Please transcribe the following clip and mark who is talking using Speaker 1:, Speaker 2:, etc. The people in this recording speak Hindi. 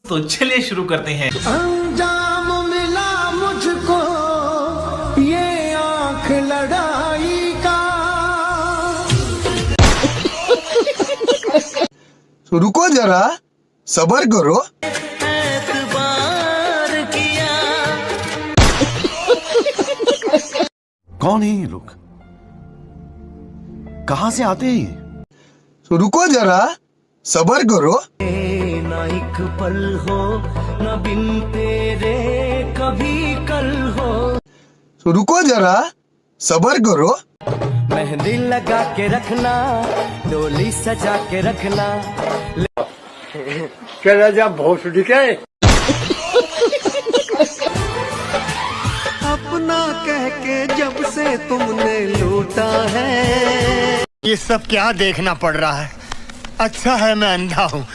Speaker 1: तो चलिए शुरू करते हैं।
Speaker 2: अंजाम मिला मुझको ये आंख लड़ाई का।
Speaker 3: रुको जरा, सबर करो।
Speaker 2: एतबार किया।
Speaker 4: कौन है ये लोग? कहां से आते हैं?
Speaker 3: रुको जरा, सबर करो।
Speaker 2: ना एक पल हो न बिन तेरे कभी कल हो।
Speaker 3: रुको जरा, सबर करो।
Speaker 2: मेहंदी लगा के रखना, डोली सजा के रखना।
Speaker 5: चला जा भोसड़ी के।
Speaker 2: अपना कह के जब से तुमने लूटा है।
Speaker 5: ये सब क्या देखना पड़ रहा है? अच्छा है मैं अंधा हूँ।